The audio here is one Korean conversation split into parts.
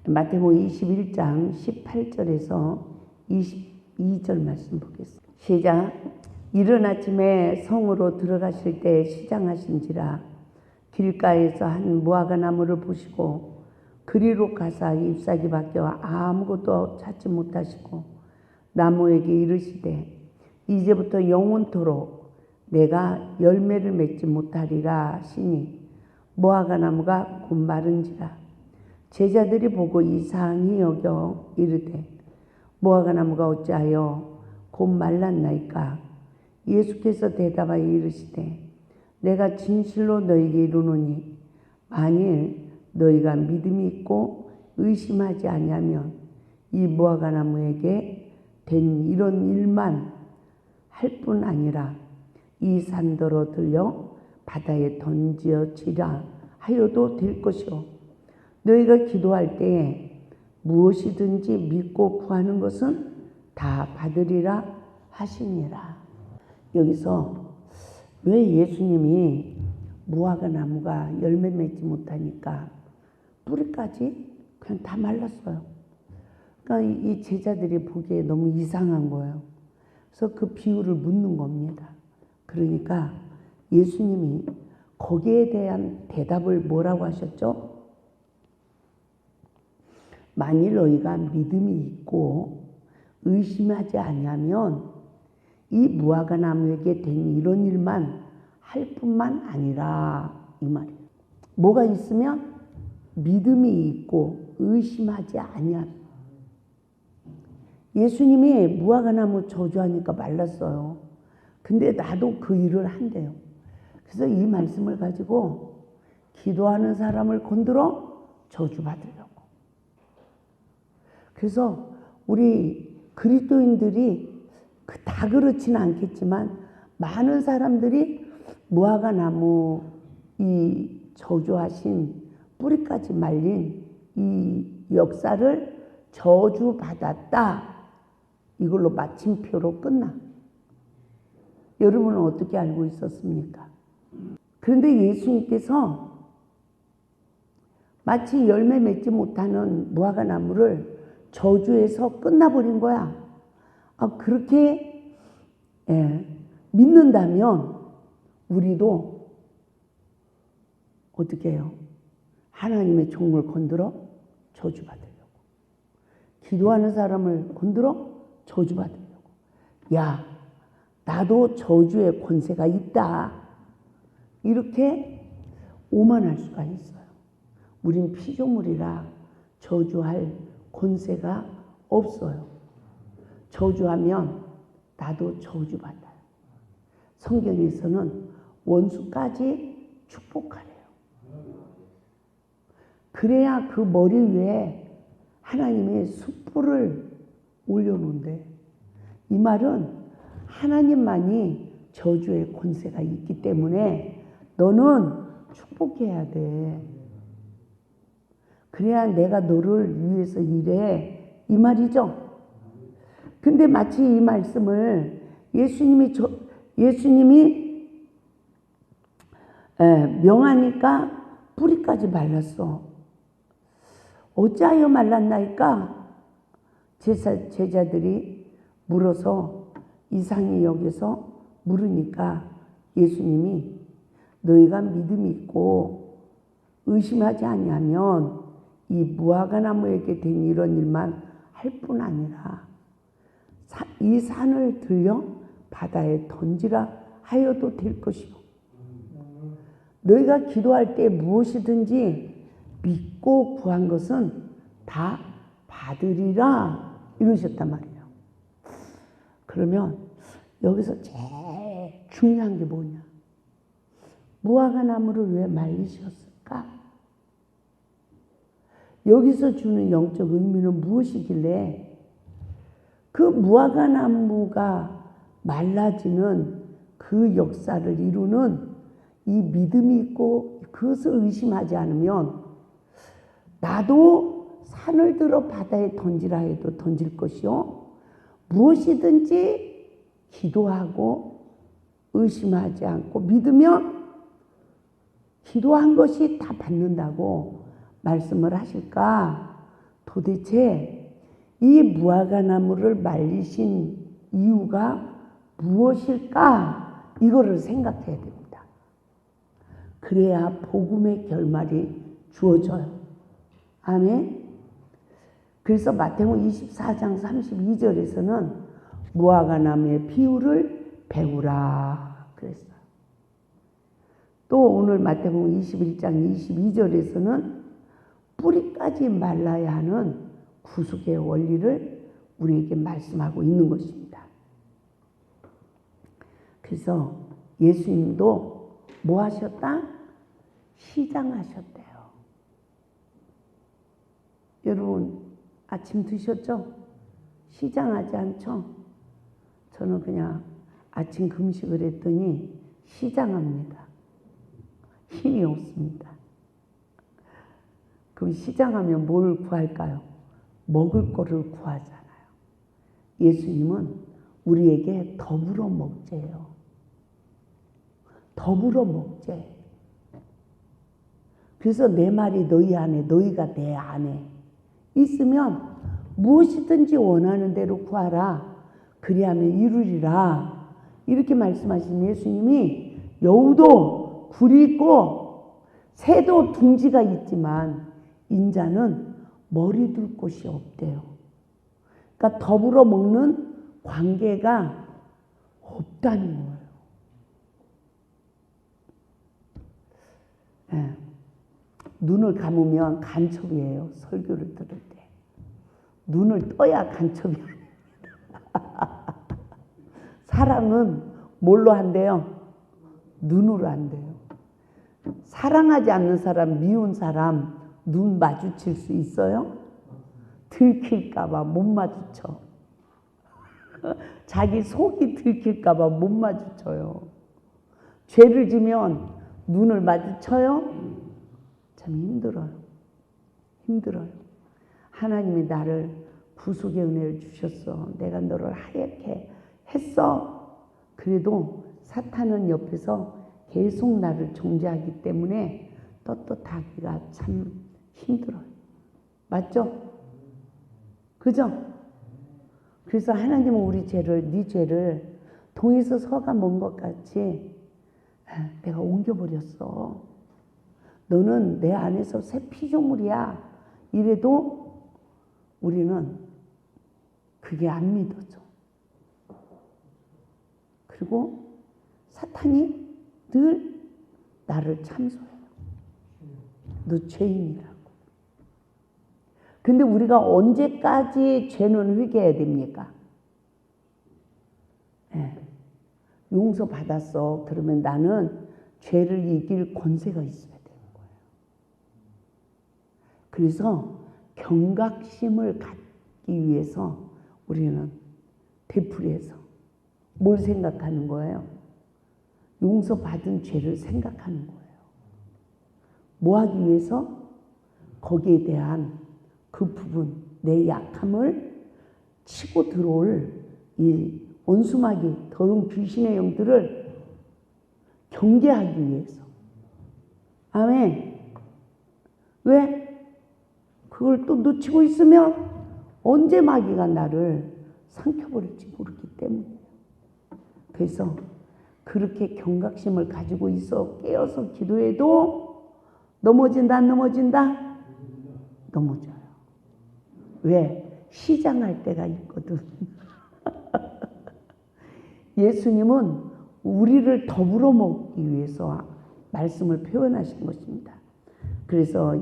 마태복음 21장 18절에서 22절 말씀 보겠습니다. 시작. 이른 아침에 성으로 들어가실 때 시장하신지라 길가에서 한 무화과 나무를 보시고 그리로 가사 잎사귀 밖에 아무것도 찾지 못하시고 나무에게 이르시되 이제부터 영원토록 내가 열매를 맺지 못하리라 하시니 무화과 나무가 곧 마른지라. 제자들이 보고 이상히 여겨 이르되 무화과 나무가 어찌하여 곧 말랐나이까. 예수께서 대답하여 이르시되 내가 진실로 너희에게 이르노니 만일 너희가 믿음이 있고 의심하지 아니하면 이 무화과 나무에게 된 이런 일만 할 뿐 아니라 이 산더러 들려 바다에 던지어지라 하여도 될 것이요 너희가 기도할 때에 무엇이든지 믿고 구하는 것은 다 받으리라 하시니라. 여기서 왜 예수님이 무화과 나무가 열매 맺지 못하니까 뿌리까지 그냥 다 말랐어요. 그러니까 이 제자들이 보기에 너무 이상한 거예요. 그래서 그 비유를 묻는 겁니다. 그러니까 예수님이 거기에 대한 대답을 뭐라고 하셨죠? 만일 너희가 믿음이 있고 의심하지 아니하면 이 무화과 나무에게 된 이런 일만 할 뿐만 아니라 이 말이에요. 뭐가 있으면 믿음이 있고 의심하지 아니하면. 예수님이 무화과 나무 저주하니까 말랐어요. 근데 나도 그 일을 한대요. 그래서 이 말씀을 가지고 기도하는 사람을 건드려 저주받으려고. 그래서 우리 그리스도인들이 다 그렇지는 않겠지만 많은 사람들이 무화과 나무 이 저주하신 뿌리까지 말린 이 역사를 저주받았다. 이걸로 마침표로 끝나. 여러분은 어떻게 알고 있었습니까? 그런데 예수님께서 마치 열매 맺지 못하는 무화과 나무를 저주해서 끝나버린 거야. 그렇게 믿는다면 우리도 어떻게 해요? 하나님의 종을 건드려 저주받으려고. 기도하는 사람을 건드려 저주받으려고. 야, 나도 저주의 권세가 있다. 이렇게 오만할 수가 있어요. 우린 피조물이라 저주할 권세가 없어요. 저주하면 나도 저주받아요. 성경에서는 원수까지 축복하래요. 그래야 그 머리 위에 하나님의 숯불을 올려놓는데, 이 말은 하나님만이 저주의 권세가 있기 때문에 너는 축복해야 돼. 그래야 내가 너를 위해서 일해. 이 말이죠. 근데 마치 이 말씀을 예수님이 명하니까 뿌리까지 말랐어. 어찌하여 말랐나이까? 제자들이 물어서 이상히 여겨서 물으니까 예수님이 너희가 믿음이 있고 의심하지 아니하면 이 무화과 나무에게 된 이런 일만 할 뿐 아니라 이 산을 들려 바다에 던지라 하여도 될 것이요 너희가 기도할 때 무엇이든지 믿고 구한 것은 다 받으리라 이러셨단 말이에요. 그러면 여기서 제일 중요한 게 뭐냐? 무화과 나무를 왜 말리셨을까? 여기서 주는 영적 의미는 무엇이길래 그 무화과 나무가 말라지는 그 역사를 이루는 이 믿음이 있고 그것을 의심하지 않으면 나도 산을 들어 바다에 던지라 해도 던질 것이요 무엇이든지 기도하고 의심하지 않고 믿으면 기도한 것이 다 받는다고 말씀을 하실까? 도대체 이 무화과 나무를 말리신 이유가 무엇일까? 이거를 생각해야 됩니다. 그래야 복음의 결말이 주어져요. 아멘. 그래서 마태복음 24장 32절에서는 무화과 나무의 비유를 배우라 그랬어요. 또 오늘 마태복음 21장 22절에서는 뿌리까지 말라야 하는 구속의 원리를 우리에게 말씀하고 있는 것입니다. 그래서 예수님도 뭐 하셨다? 시장하셨대요. 여러분 아침 드셨죠? 시장하지 않죠? 저는 그냥 아침 금식을 했더니 시장합니다. 힘이 없습니다. 그럼 시장하면 뭘 구할까요? 먹을 거를 구하잖아요. 예수님은 우리에게 더불어 먹재요. 더불어 먹재. 그래서 내 말이 너희 안에, 너희가 내 안에 있으면 무엇이든지 원하는 대로 구하라. 그리하면 이루리라. 이렇게 말씀하신 예수님이 여우도 굴이 있고 새도 둥지가 있지만 인자는 머리 둘 곳이 없대요. 그러니까 더불어 먹는 관계가 없다는 거예요. 네. 눈을 감으면 간첩이에요. 설교를 들을 때. 눈을 떠야 간첩이 아닙니다. 사랑은 뭘로 한대요? 눈으로 한대요. 사랑하지 않는 사람, 미운 사람 눈 마주칠 수 있어요? 들킬까봐 못 마주쳐. 자기 속이 들킬까봐 못 마주쳐요. 죄를 지면 눈을 마주쳐요? 참 힘들어요. 힘들어요. 하나님이 나를 구속의 은혜를 주셨어. 내가 너를 하얗게 했어. 그래도 사탄은 옆에서 계속 나를 정죄하기 때문에 떳떳하기가 참 힘들어요. 맞죠? 그죠? 그래서 하나님은 우리 죄를, 네 죄를 동에서 서가 먼 것 같이 내가 옮겨버렸어. 너는 내 안에서 새 피조물이야. 이래도 우리는 그게 안 믿어져. 그리고 사탄이 늘 나를 참소해요. 너 죄인이라고. 근데 우리가 언제까지 죄는 회개해야 됩니까? 네. 용서 받았어. 그러면 나는 죄를 이길 권세가 있어야 되는 거예요. 그래서 경각심을 갖기 위해서 우리는 되풀이해서 뭘 생각하는 거예요? 용서받은 죄를 생각하는 거예요. 뭐 하기 위해서? 거기에 대한 그 부분, 내 약함을 치고 들어올 이 원수마귀, 더러운 귀신의 영들을 경계하기 위해서. 아멘. 왜? 그걸 또 놓치고 있으면 언제 마귀가 나를 삼켜버릴지 모르기 때문이에요. 그래서 그렇게 경각심을 가지고 있어 깨어서 기도해도 넘어진다, 안 넘어진다? 넘어져요. 왜? 시장할 때가 있거든. 예수님은 우리를 더불어 먹기 위해서 말씀을 표현하신 것입니다. 그래서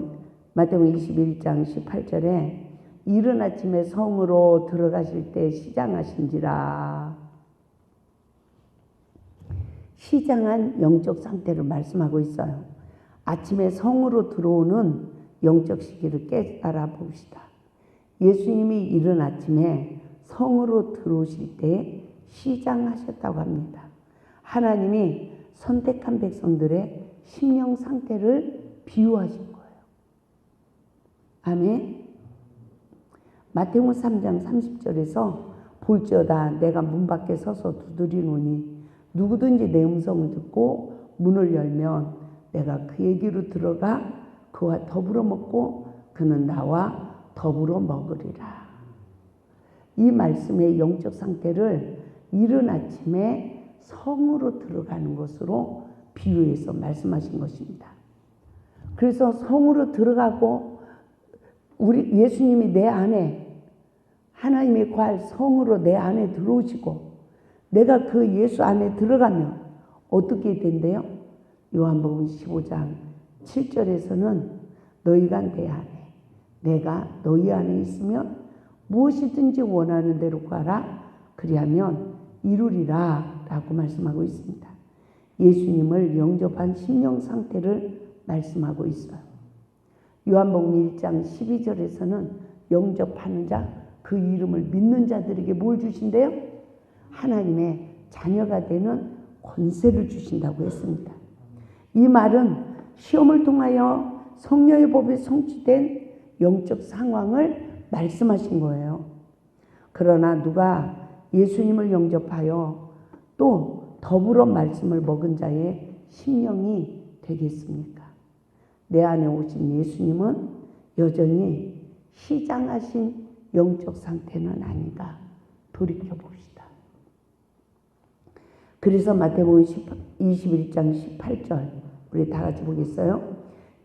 마태복음 21장 18절에 이른 아침에 성으로 들어가실 때 시장하신지라. 시장한 영적 상태를 말씀하고 있어요. 아침에 성으로 들어오는 영적 시기를 깨달아 봅시다. 예수님이 이른 아침에 성으로 들어오실 때 시장하셨다고 합니다. 하나님이 선택한 백성들의 심령 상태를 비유하신 거예요. 아멘. 마태복음 3장 30절에서 볼지어다 내가 문 밖에 서서 두드리노니 누구든지 내 음성을 듣고 문을 열면 내가 그에게로 들어가 그와 더불어 먹고 그는 나와 더불어 먹으리라. 이 말씀의 영적 상태를 이른 아침에 성으로 들어가는 것으로 비유해서 말씀하신 것입니다. 그래서 성으로 들어가고 우리 예수님이 내 안에 하나님의 거할 성으로 내 안에 들어오시고 내가 그 예수 안에 들어가면 어떻게 된대요? 요한복음 15장 7절에서는 너희가 내 안에 내가 너희 안에 있으면 무엇이든지 원하는 대로 구하라 그리하면 이루리라 라고 말씀하고 있습니다. 예수님을 영접한 심령 상태를 말씀하고 있어요. 요한복음 1장 12절에서는 영접하는 자, 그 이름을 믿는 자들에게 뭘 주신대요? 하나님의 자녀가 되는 권세를 주신다고 했습니다. 이 말은 시험을 통하여 성령의 법에 성취된 영적 상황을 말씀하신 거예요. 그러나 누가 예수님을 영접하여 또 더불어 말씀을 먹은 자의 심령이 되겠습니까? 내 안에 오신 예수님은 여전히 시장하신 영적 상태는 아닌가 돌이켜봅시다. 그래서 마태복음 21장 18절 우리 다 같이 보겠어요?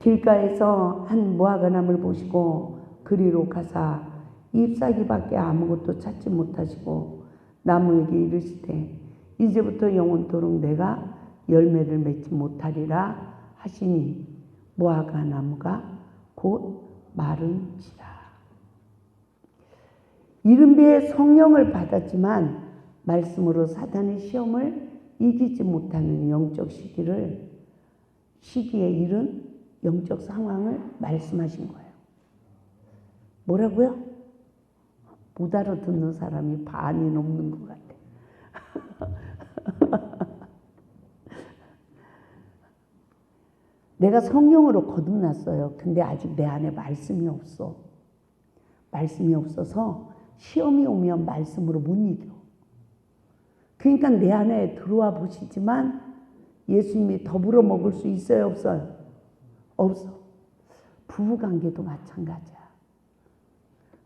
길가에서 한 무화과나무를 보시고 그리로 가사 잎사귀밖에 아무것도 찾지 못하시고 나무에게 이르시되 이제부터 영원토록 내가 열매를 맺지 못하리라 하시니 무화과나무가 곧 마른지라. 이른비의 성령을 받았지만 말씀으로 사단의 시험을 이기지 못하는 영적 시기에 이른 영적 상황을 말씀하신 거예요. 뭐라고요? 못 알아듣는 사람이 반이 넘는 것 같아. 내가 성령으로 거듭났어요. 근데 아직 내 안에 말씀이 없어. 말씀이 없어서 시험이 오면 말씀으로 못 이겨. 그러니까 내 안에 들어와 보시지만 예수님이 더불어 먹을 수 있어요? 없어요? 없어. 부부관계도 마찬가지야.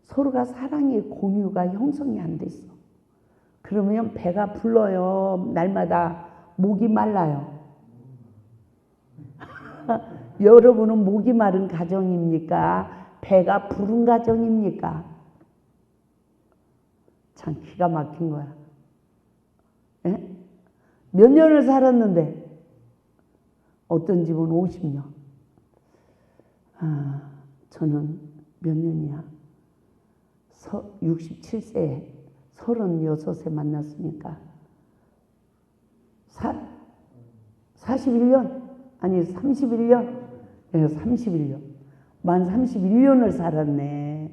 서로가 사랑의 공유가 형성이 안 됐어. 그러면 배가 불러요. 날마다 목이 말라요. 여러분은 목이 마른 가정입니까? 배가 부른 가정입니까? 참 기가 막힌 거야. 에? 몇 년을 살았는데 어떤 집은 50년. 저는 몇 년이야? 67세, 36세 만났으니까 41년? 아니 31년? 네, 31년. 만 31년을 살았네.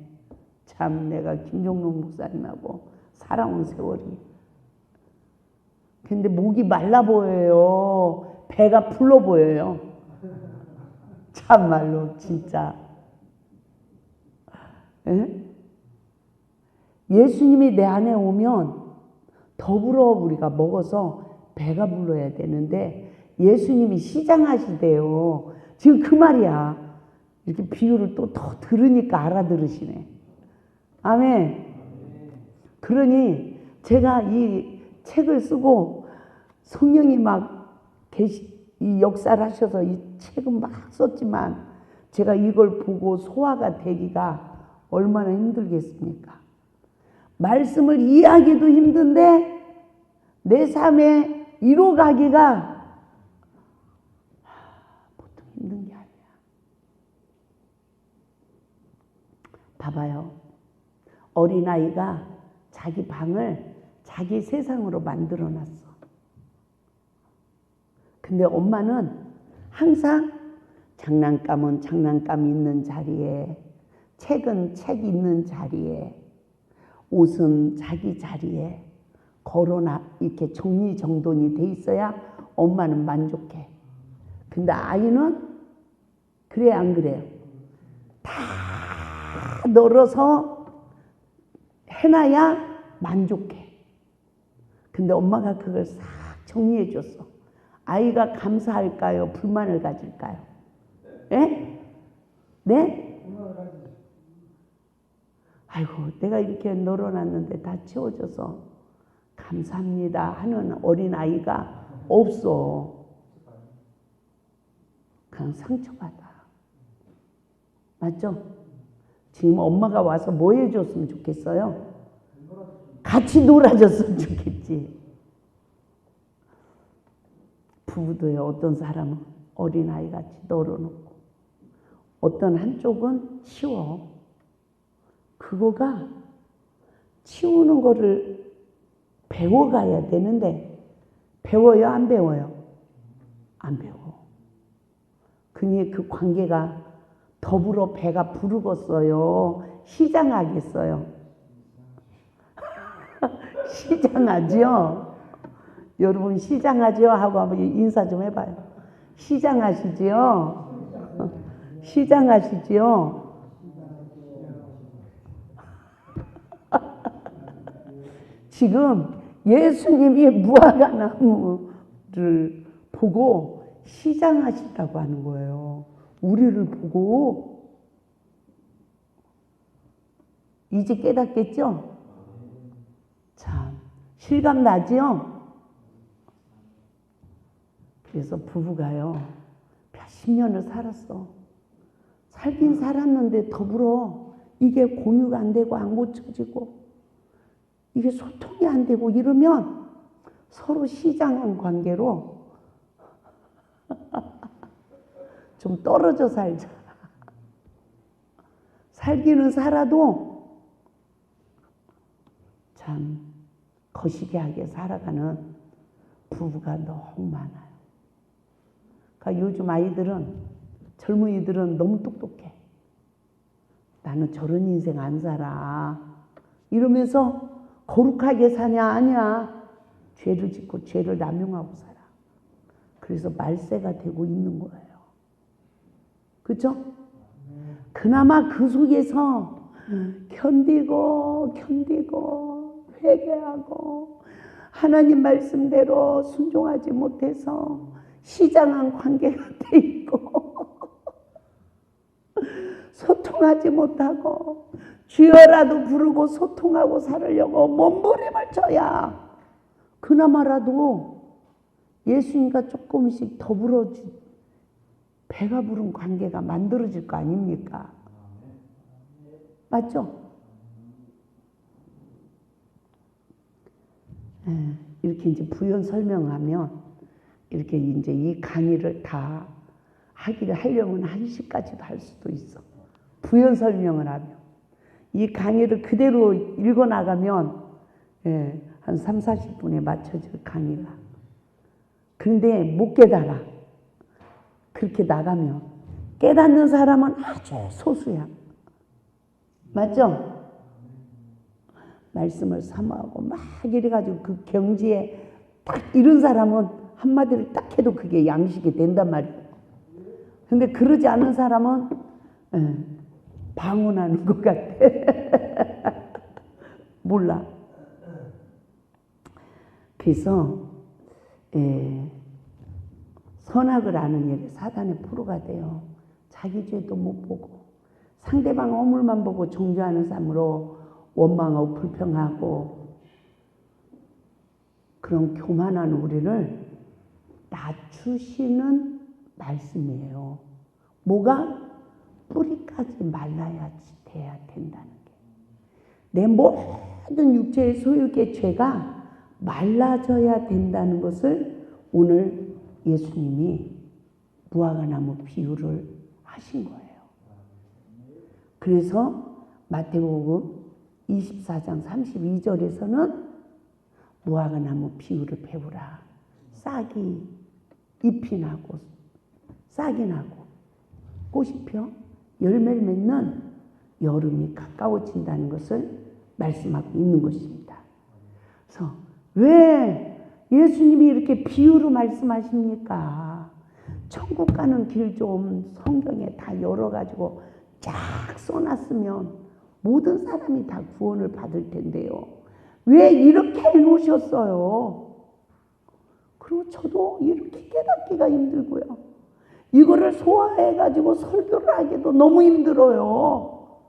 참 내가 김종록 목사님하고 살아온 세월이. 근데 목이 말라 보여요. 배가 불러 보여요. 참말로 진짜. 에? 예수님이 내 안에 오면 더불어 우리가 먹어서 배가 불러야 되는데 예수님이 시장하시대요. 지금 그 말이야. 이렇게 비유를 또 더 들으니까 알아들으시네. 아멘. 그러니 제가 이 책을 쓰고 성령이 막 이 역사를 하셔서 이 책은 막 썼지만 제가 이걸 보고 소화가 되기가 얼마나 힘들겠습니까? 말씀을 이해하기도 힘든데 내 삶에 이뤄가기가 보통 힘든 게 아니야. 봐봐요. 어린아이가 자기 방을 자기 세상으로 만들어놨어. 근데 엄마는 항상 장난감은 장난감 있는 자리에, 책은 책 있는 자리에, 옷은 자기 자리에 걸어놔 이렇게 정리정돈이 돼 있어야 엄마는 만족해. 근데 아이는 그래 안 그래요? 다 널어서 해놔야 만족해. 근데 엄마가 그걸 싹 정리해 줬어. 아이가 감사할까요? 불만을 가질까요? 예? 네? 아이고 내가 이렇게 널어놨는데 다 치워져서 감사합니다 하는 어린아이가 없어. 그냥 상처받아. 맞죠? 지금 엄마가 와서 뭐 해줬으면 좋겠어요? 같이 놀아줬으면 좋겠지. 부부도요. 어떤 사람은 어린아이 같이 널어놓고 어떤 한쪽은 치워. 그거가 치우는 거를 배워가야 되는데 배워요? 안 배워요? 안 배워. 그니 그 관계가 더불어 배가 부르겠어요? 시장하겠어요? 시장하지요? 여러분 시장하죠? 하고 한번 인사 좀 해봐요. 시장하시지요? 시장하시지요? 지금 예수님이 무화과나무를 보고 시장하신다고 하는 거예요. 우리를 보고. 이제 깨닫겠죠? 참 실감 나지요? 그래서 부부가요 몇십 년을 살았어. 살긴 살았는데 더불어 이게 공유가 안 되고 안 고쳐지고 이게 소통이 안 되고 이러면 서로 시장한 관계로 좀 떨어져 살자. 살기는 살아도 참 거시기하게 살아가는 부부가 너무 많아요. 그러니까 요즘 아이들은, 젊은이들은 너무 똑똑해. 나는 저런 인생 안 살아. 이러면서 거룩하게 사냐? 아니야. 죄를 짓고 죄를 남용하고 살아. 그래서 말세가 되고 있는 거예요. 그렇죠? 그나마 그 속에서 견디고 회개하고 하나님 말씀대로 순종하지 못해서 시장한 관계가 돼 있고 소통하지 못하고 주여라도 부르고 소통하고 살으려고 몸부림을 쳐야 그나마라도 예수님과 조금씩 더불어 배가 부른 관계가 만들어질 거 아닙니까? 맞죠? 이렇게 이제 부연 설명하면 이렇게 이제 이 강의를 다 하려면 1시까지도 할 수도 있어. 부연 설명을 하면. 이 강의를 그대로 읽어 나가면 한 3, 40분에 맞춰질 강의가. 그런데 못 깨달아. 그렇게 나가면 깨닫는 사람은 아주 소수야. 맞죠? 말씀을 사모하고 막 이래가지고 그 경지에 딱 이런 사람은 한마디를 딱 해도 그게 양식이 된단 말이에요. 근데 그러지 않은 사람은 방언하는 것 같아. 몰라. 그래서 선악을 아는 일에 사단의 포로가 돼요. 자기 죄도 못 보고 상대방 허물만 보고 정죄하는 삶으로 원망하고 불평하고 그런 교만한 우리를 낮추시는 말씀이에요. 뭐가? 뿌리까지 말라야 돼야 된다는 게. 내 모든 육체의 소욕의 죄가 말라져야 된다는 것을 오늘 예수님이 무화과나무 비유를 하신 거예요. 그래서 마태복음 24장 32절에서는 무화과나무 비유를 배우라. 싹이 잎이 나고 싹이 나고 꽃이 펴 열매를 맺는 여름이 가까워진다는 것을 말씀하고 있는 것입니다. 그래서 왜 예수님이 이렇게 비유로 말씀하십니까? 천국 가는 길 좀 성경에 다 열어가지고 쫙 써놨으면 모든 사람이 다 구원을 받을 텐데요. 왜 이렇게 해놓으셨어요? 그리고 저도 이렇게 깨닫기가 힘들고요. 이거를 소화해가지고 설교를 하기도 너무 힘들어요.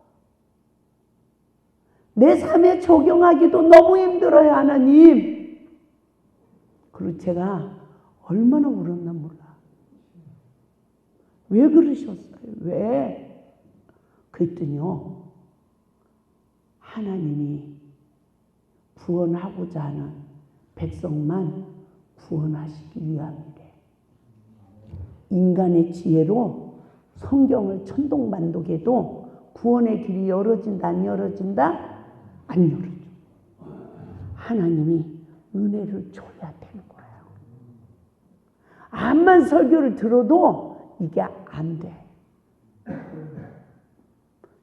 내 삶에 적용하기도 너무 힘들어요, 하나님. 그리고 제가 얼마나 울었나 몰라. 왜 그러셨어요? 왜? 그랬더니요, 하나님이 구원하고자 하는 백성만 구원하시기 위함이래. 인간의 지혜로 성경을 천동만독해도 구원의 길이 열어진다, 안 열어진다? 안 열어져. 하나님이 은혜를 줘야 되는 거예요. 암만 설교를 들어도 이게 안 돼.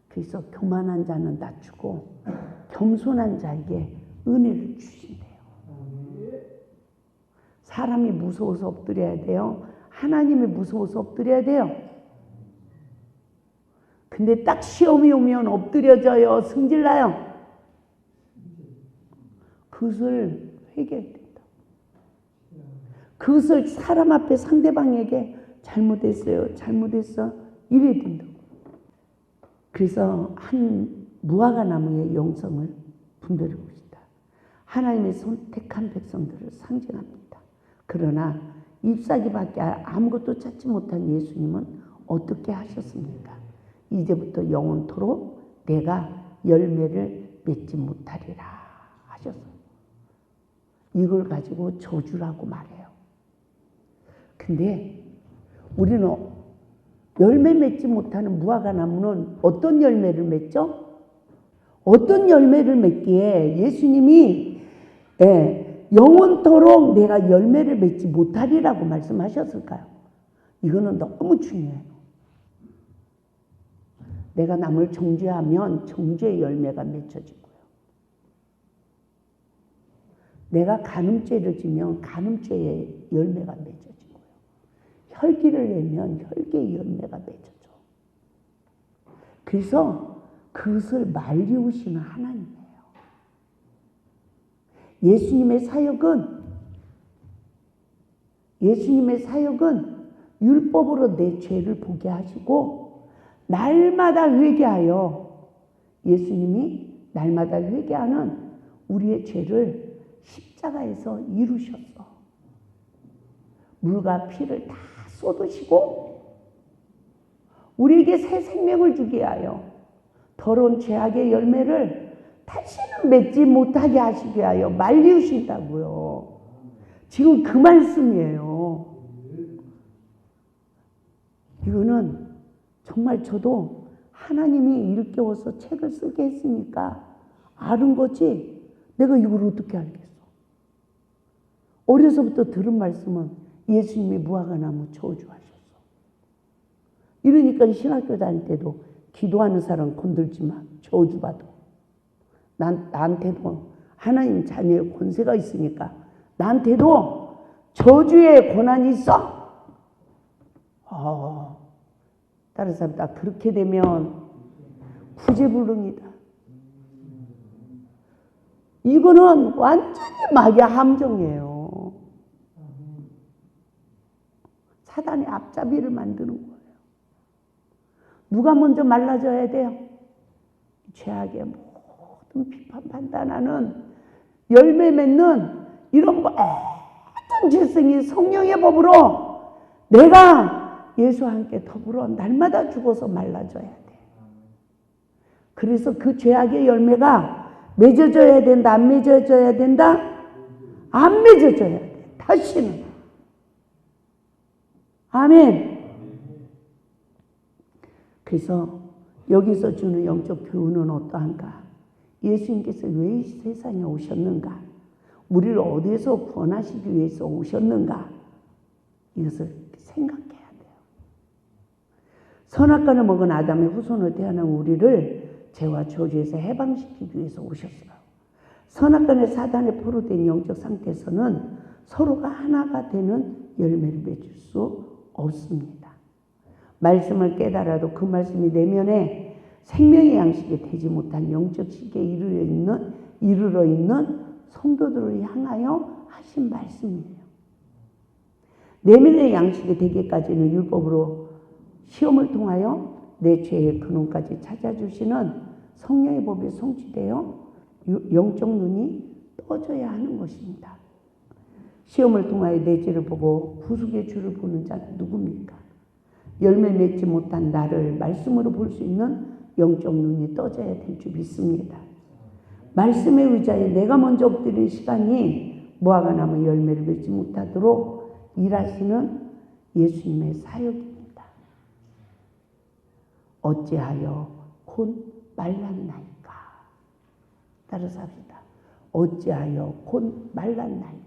그래서 교만한 자는 낮추고 겸손한 자에게 은혜를 주신대요. 사람이 무서워서 엎드려야 돼요? 하나님이 무서워서 엎드려야 돼요? 근데 딱 시험이 오면 엎드려져요? 승질나요? 그것을 회개해야 된다. 그것을 사람 앞에 상대방에게 잘못했어요, 잘못했어, 이래야 된다. 그래서 한 무화과 나무의 영성을 분별해 봅시다. 하나님의 선택한 백성들을 상징합니다. 그러나 잎사귀밖에 아무것도 찾지 못한 예수님은 어떻게 하셨습니까? 이제부터 영원토록 내가 열매를 맺지 못하리라 하셨어요. 이걸 가지고 저주라고 말해요. 근데 우리는 열매 맺지 못하는 무화과 나무는 어떤 열매를 맺죠? 어떤 열매를 맺기에 예수님이 영원토록 내가 열매를 맺지 못하리라고 말씀하셨을까요? 이거는 너무 중요해요. 내가 남을 정죄하면 정죄의 열매가 맺혀지고요. 내가 간음죄를 지면 간음죄의 열매가 맺혀지고요. 혈기를 내면 혈기의 열매가 맺혀져. 그래서 그것을 말리우시는 하나님이에요. 예수님의 사역은 율법으로 내 죄를 보게 하시고 날마다 회개하여 예수님이 날마다 회개하는 우리의 죄를 십자가에서 이루셨어. 물과 피를 다 쏟으시고 우리에게 새 생명을 주게 하여 더러운 죄악의 열매를 다시는 맺지 못하게 하시게 하여 말리우신다고요. 지금 그 말씀이에요. 이거는 정말 저도 하나님이 일깨워서 책을 쓰게 했으니까 아는 거지 내가 이걸 어떻게 알겠어. 어려서부터 들은 말씀은 예수님이 무화과 나무 저주하셨어. 이러니까 신학교 다닐 때도 기도하는 사람 건들지 마. 저주받아. 나한테도 하나님 자녀의 권세가 있으니까 나한테도 저주의 권한이 있어. 다른 사람 다 그렇게 되면 구제불능이다. 이거는 완전히 마귀의 함정이에요. 사단의 앞잡이를 만드는 거예요. 누가 먼저 말라져야 돼요? 죄악의 모든 비판 판단하는 열매 맺는 이런 모든 죄성이 성령의 법으로 내가 예수와 함께 더불어 날마다 죽어서 말라져야 돼. 그래서 그 죄악의 열매가 맺어져야 된다, 안 맺어져야 된다? 안 맺어져야 돼. 다시는. 아멘. 그래서 여기서 주는 영적 교훈은 어떠한가? 예수님께서 왜 이 세상에 오셨는가? 우리를 어디에서 구원하시기 위해서 오셨는가? 이것을 생각해야 돼요. 선악과를 먹은 아담의 후손으로 태어난 우리를 죄와 저주에서 해방시키기 위해서 오셨어요. 선악과의 사단에 포로된 영적 상태에서는 서로가 하나가 되는 열매를 맺을 수 없습니다. 말씀을 깨달아도 그 말씀이 내면에 생명의 양식이 되지 못한 영적 시기에 이르러 있는 성도들을 향하여 하신 말씀이에요. 내면의 양식이 되기까지는 율법으로 시험을 통하여 내 죄의 근원까지 찾아주시는 성령의 법이 성취되어 영적 눈이 떠져야 하는 것입니다. 시험을 통하여 내 죄를 보고 구속의 주를 보는 자는 누굽니까? 열매 맺지 못한 나를 말씀으로 볼 수 있는 영적 눈이 떠져야 될 줄 믿습니다. 말씀에 의지하여 내가 먼저 엎드린 시간이 무화과 나무 열매를 맺지 못하도록 일하시는 예수님의 사역입니다. 어찌하여 곧 말랐나이까? 따라서 합시다. 어찌하여 곧 말랐나이까?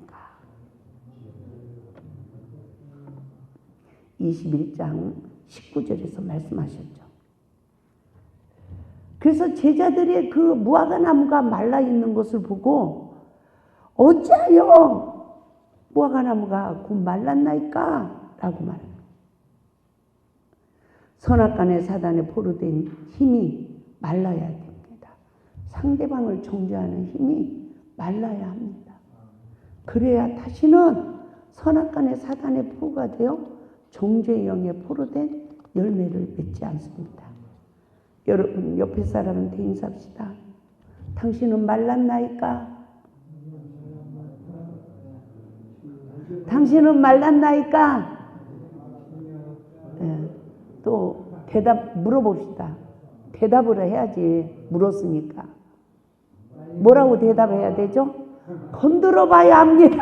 21장 19절에서 말씀하셨죠. 그래서 제자들이 그 무화과 나무가 말라 있는 것을 보고 어찌하여 무화과 나무가 곧 말랐나이까? 라고 말합니다. 선악간의 사단에 포로된 힘이 말라야 됩니다. 상대방을 정죄하는 힘이 말라야 합니다. 그래야 다시는 선악간의 사단의 포로가 되어 정죄의 영에 포로된 열매를 맺지 않습니다. 여러분 옆에 사람한테 인사합시다. 당신은 말랐나이까? 당신은 말랐나이까? 네. 또 대답 물어봅시다. 대답을 해야지. 물었으니까. 뭐라고 대답해야 되죠? 건드려 봐야 합니다.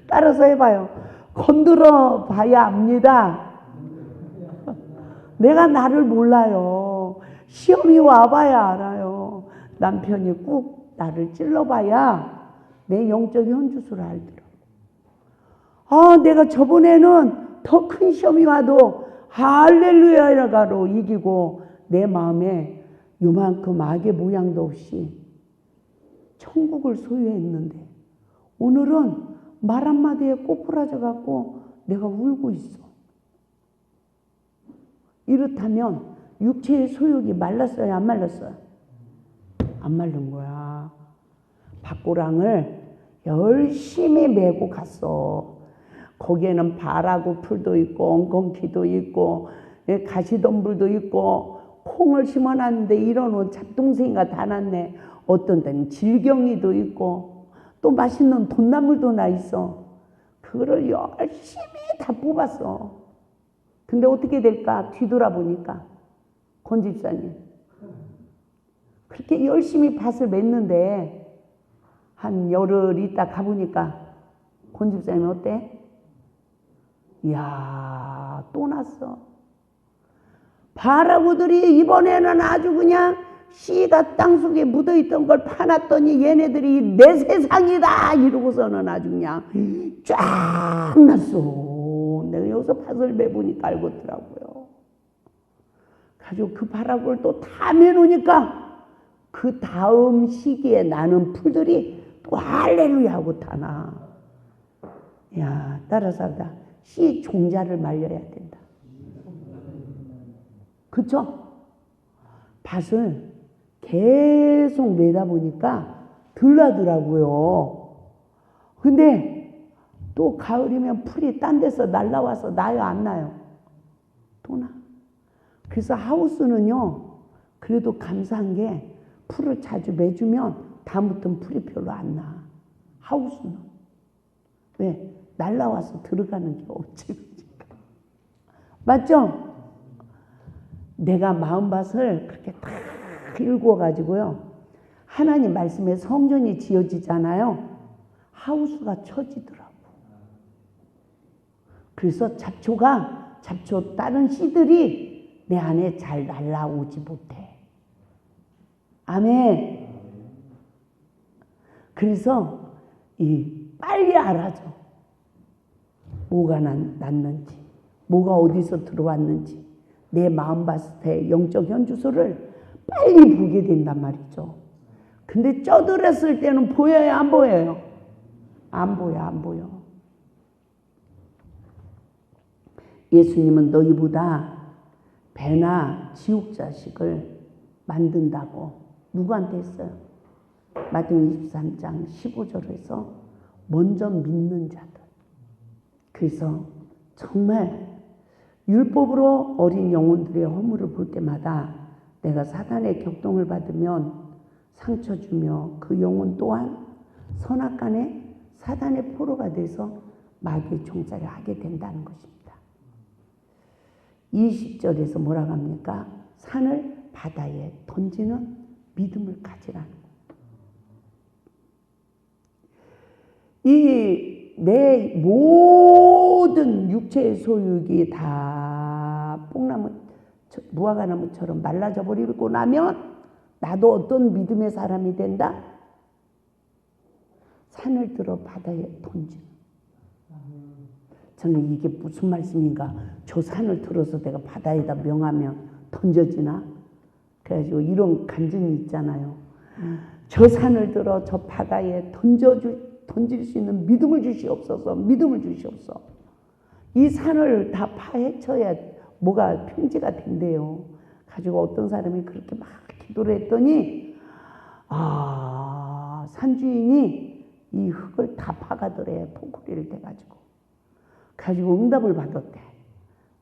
따라서 해봐요. 건드려 봐야 합니다. 내가 나를 몰라요. 시험이 와봐야 알아요. 남편이 꾹 나를 찔러봐야 내 영적 현주소를 알더라고. 내가 저번에는 더 큰 시험이 와도 할렐루야라가로 이기고 내 마음에 요만큼 악의 모양도 없이 천국을 소유했는데 오늘은 말 한마디에 꼬꾸라져 갖고 내가 울고 있어. 이렇다면 육체의 소욕이 말랐어요? 안 말랐어요? 안 마른 거야. 밭고랑을 열심히 메고 갔어. 거기에는 바라고 풀도 있고 엉겅퀴도 있고 가시덤불도 있고 콩을 심어놨는데 이런 잡동생이가 다 났네. 어떤 데는 질경이도 있고 또 맛있는 돈나물도 나 있어. 그거를 열심히 다 뽑았어. 근데 어떻게 될까? 뒤돌아보니까 권 집사님 그렇게 열심히 밭을 맸는데 한 열흘 있다 가보니까 권 집사님 어때? 이야 또 났어. 바라구들이 이번에는 아주 그냥 씨가 땅속에 묻어있던 걸 파놨더니 얘네들이 내 세상이다 이러고서는 아주 그냥 쫙 났어. 내가 여기서 밭을 매보니까 알겠더라고요. 가지고 그 바라구를 또 다 매놓으니까 그 다음 시기에 나는 풀들이 또 할렐루야 하고 다 나. 야 따라서 하다. 씨 종자를 말려야 된다. 그쵸? 밭을 계속 매다 보니까 덜 나더라고요. 근데 또 가을이면 풀이 딴 데서 날라와서 나요 안 나요? 또 나. 그래서 하우스는요 그래도 감사한 게 풀을 자주 매주면 다음부터는 풀이 별로 안 나. 하우스는. 왜? 날라와서 들어가는 게 없지. 맞죠? 내가 마음밭을 그렇게 다 일궈가지고요. 하나님 말씀에 성전이 지어지잖아요. 하우스가 쳐지더라고. 그래서 잡초 다른 씨들이 내 안에 잘 날라오지 못해. 아멘. 그래서 빨리 알아줘. 뭐가 났는지, 뭐가 어디서 들어왔는지, 내 마음밭의 영적 현주소를 빨리 보게 된단 말이죠. 근데 쪄들었을 때는 보여요, 안 보여요? 안 보여, 안 보여. 예수님은 너희보다 배나 지옥 자식을 만든다고 누구한테 했어요? 마태복음 23장 15절에서 먼저 믿는 자들. 그래서 정말 율법으로 어린 영혼들의 허물을 볼 때마다 내가 사단의 격동을 받으면 상처 주며 그 영혼 또한 선악간에 사단의 포로가 돼서 마귀의 종살이를 하게 된다는 것입니다. 20절에서 뭐라고 합니까? 산을 바다에 던지는 믿음을 가지라는 거예요. 이 내 모든 육체의 소유기 다 뽕나무, 무화과나무처럼 말라져 버리고 나면 나도 어떤 믿음의 사람이 된다? 산을 들어 바다에 던지는. 저는 이게 무슨 말씀인가? 저 산을 들어서 내가 바다에다 명하면 던져지나? 그래가지고 이런 간증이 있잖아요. 저 산을 들어 저 바다에 던질 수 있는 믿음을 주시옵소서. 믿음을 주시옵소서. 이 산을 다 파헤쳐야 뭐가 평지가 된대요. 가지고 어떤 사람이 그렇게 막 기도를 했더니 산주인이 이 흙을 다 파가더래. 포크리를 대가지고. 가지고 응답을 받았대.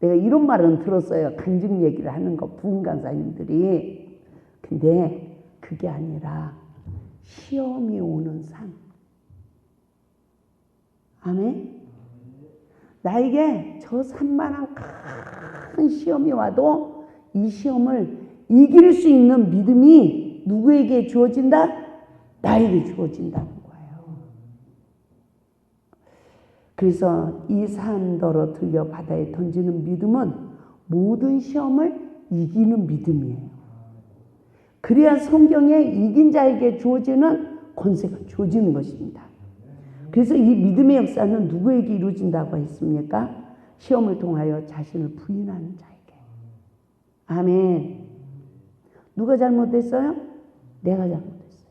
내가 이런 말은 들었어요. 간증 얘기를 하는 거 부흥 강사님들이. 근데 그게 아니라 시험이 오는 산. 아멘. 나에게 저 산만한 큰 시험이 와도 이 시험을 이길 수 있는 믿음이 누구에게 주어진다? 나에게 주어진다는 거예요. 그래서 이 산더러 들려 바다에 던지는 믿음은 모든 시험을 이기는 믿음이에요. 그래야 성경에 이긴 자에게 주어지는 권세가 주어지는 것입니다. 그래서 이 믿음의 역사는 누구에게 이루어진다고 했습니까? 시험을 통하여 자신을 부인하는 자에게. 아멘. 누가 잘못했어요? 내가 잘못했어요.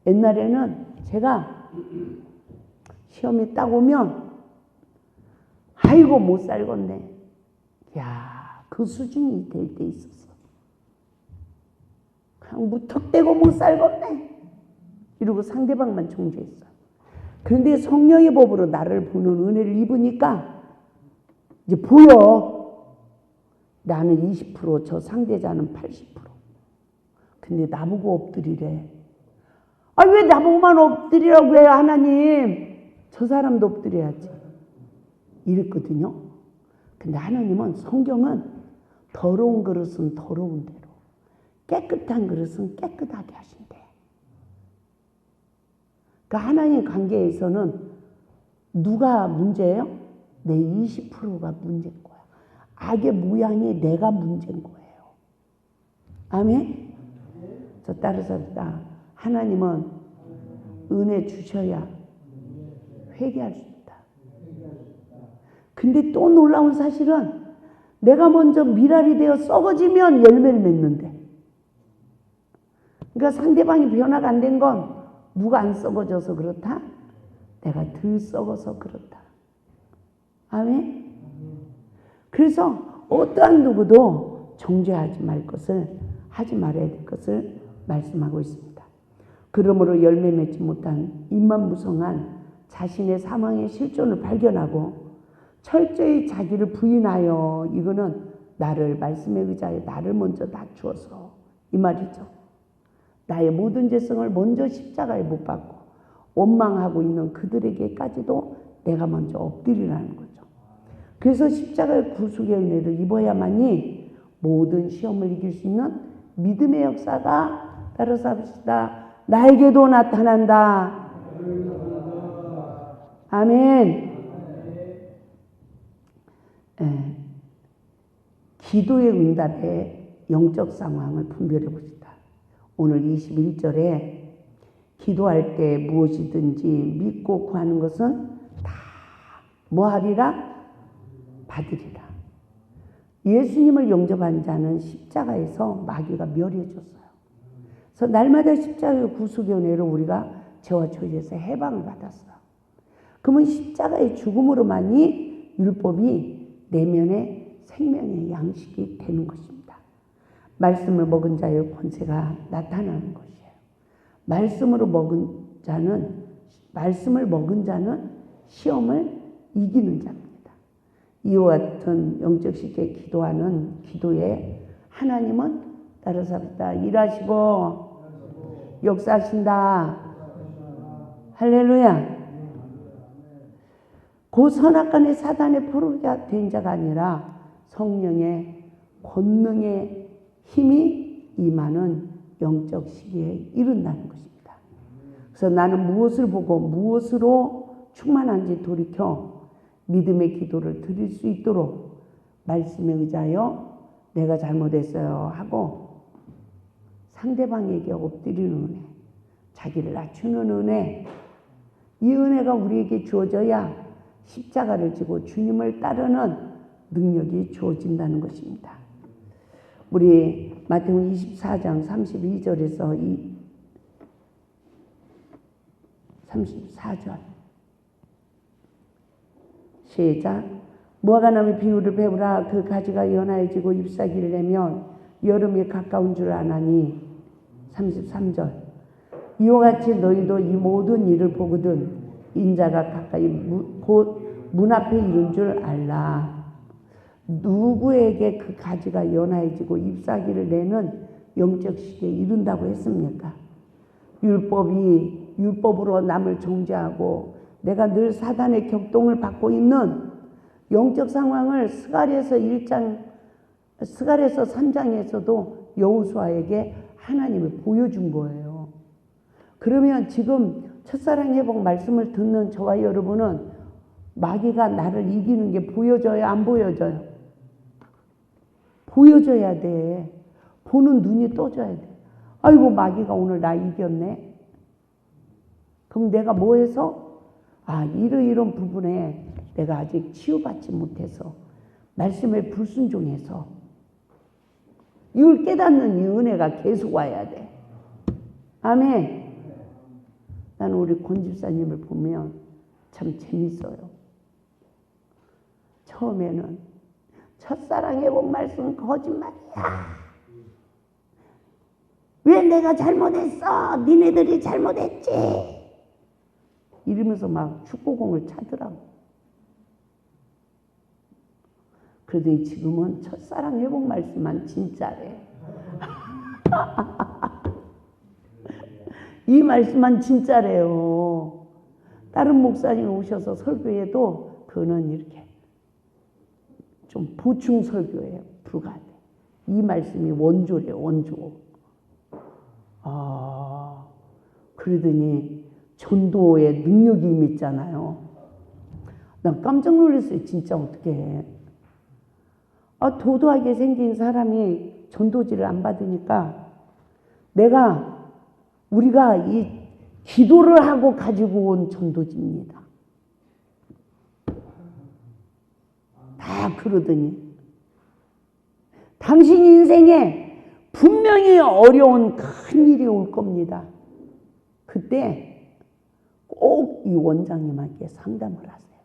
옛날에는 제가 시험이 딱 오면 아이고 못 살겠네. 야, 그 수준이 될 때 있었어. 그냥 무턱대고 못 살겠네. 이러고 상대방만 정죄했어. 그런데 성령의 법으로 나를 보는 은혜를 입으니까 이제 보여. 나는 20%, 저 상대자는 80%. 근데 나보고 엎드리래. 왜 나보고만 엎드리라고 해요, 하나님? 저 사람도 엎드려야지. 이랬거든요. 근데 하나님은, 성경은 더러운 그릇은 더러운 대로, 깨끗한 그릇은 깨끗하게 하신대. 그러니까 하나님 관계에서는 누가 문제예요? 내 20%가 문제인 거야. 악의 모양이 내가 문제인 거예요. 아멘? 저 따라서 하나님은 은혜 주셔야 회개할 수 있다. 근데 또 놀라운 사실은 내가 먼저 미랄이 되어 썩어지면 열매를 맺는데, 그러니까 상대방이 변화가 안 된 건 누가 안 썩어져서 그렇다? 내가 덜 썩어서 그렇다. 아멘? 그래서 어떠한 누구도 정죄하지 말 것을, 하지 말아야 될 것을 말씀하고 있습니다. 그러므로 열매 맺지 못한 입만 무성한 자신의 사망의 실존을 발견하고 철저히 자기를 부인하여, 이거는 나를, 말씀에 의지하여 나를 먼저 낮추어서, 이 말이죠. 나의 모든 죄성을 먼저 십자가에 못 박고 원망하고 있는 그들에게까지도 내가 먼저 엎드리라는 거죠. 그래서 십자가의 구속의 은혜를 입어야만이 모든 시험을 이길 수 있는 믿음의 역사가, 따라서 합시다, 나에게도 나타난다. 아멘. 기도의 응답의 영적 상황을 분별해 봅시다. 오늘 21절에 기도할 때 무엇이든지 믿고 구하는 것은 다 뭐하리라? 받으리라. 예수님을 영접한 자는 십자가에서 마귀가 멸해 줬어요. 그래서 날마다 십자가의 구속의 은혜로 우리가 죄와 저주에서 해방을 받았어요. 그러면 십자가의 죽음으로만이 율법이 내면의 생명의 양식이 되는 것입니다. 말씀을 먹은 자의 권세가 나타나는 것이에요. 말씀을 먹은 자는 시험을 이기는 자입니다. 이와 같은 영적 시기에 기도하는 기도에 하나님은 따라서 합시다. 일하시고 역사하신다. 할렐루야. 그 선악간의 사단의 포로가 된 자가 아니라 성령의 권능의 힘이 임하는 영적 시기에 이른다는 것입니다. 그래서 나는 무엇을 보고 무엇으로 충만한지 돌이켜 믿음의 기도를 드릴 수 있도록 말씀에 의지하여 내가 잘못했어요 하고 상대방에게 엎드리는 은혜, 자기를 낮추는 은혜, 이 은혜가 우리에게 주어져야 십자가를 지고 주님을 따르는 능력이 주어진다는 것입니다. 우리 마태복음 24장 32절에서 34절 시작. 무화과나무 비유를 배우라. 그 가지가 연하여지고 잎사귀를 내면 여름이 가까운 줄 아나니. 33절. 이와 같이 너희도 이 모든 일을 보거든 인자가 가까이 곧 문 앞에 이른 줄 알라. 누구에게 그 가지가 연하여지고 잎사귀를 내는 영적 시기에 이른다고 했습니까? 율법으로 남을 정죄하고 내가 늘 사단의 격동을 받고 있는 영적 상황을 스가랴서 3장에서도 여호수아에게 하나님이 보여준 거예요. 그러면 지금 첫사랑 회복 말씀을 듣는 저와 여러분은 마귀가 나를 이기는 게 보여져요? 안 보여져요? 보여줘야 돼. 보는 눈이 떠져야 돼. 아이고 마귀가 오늘 나 이겼네. 그럼 내가 뭐 해서? 이런 부분에 내가 아직 치유받지 못해서 말씀에 불순종해서 이걸 깨닫는 이 은혜가 계속 와야 돼. 아멘. 나는 우리 권 집사님을 보면 참 재밌어요. 처음에는 첫사랑 회복 말씀 거짓말이야. 왜 내가 잘못했어? 니네들이 잘못했지. 이러면서 막 축구공을 차더라고. 그러더니 지금은 첫사랑 회복 말씀만 진짜래. 이 말씀만 진짜래요. 다른 목사님이 오셔서 설교해도 그거는 이렇게 좀 보충 설교에 불과해. 이 말씀이 원조래요, 원조. 그러더니 전도의 능력이 임했잖아요. 난 깜짝 놀랐어요. 진짜 어떻게 해. 도도하게 생긴 사람이 전도지를 안 받으니까 우리가 이 기도를 하고 가지고 온 전도지입니다. 다 그러더니 당신 인생에 분명히 어려운 큰 일이 올 겁니다. 그때 꼭 이 원장님에게 상담을 하세요.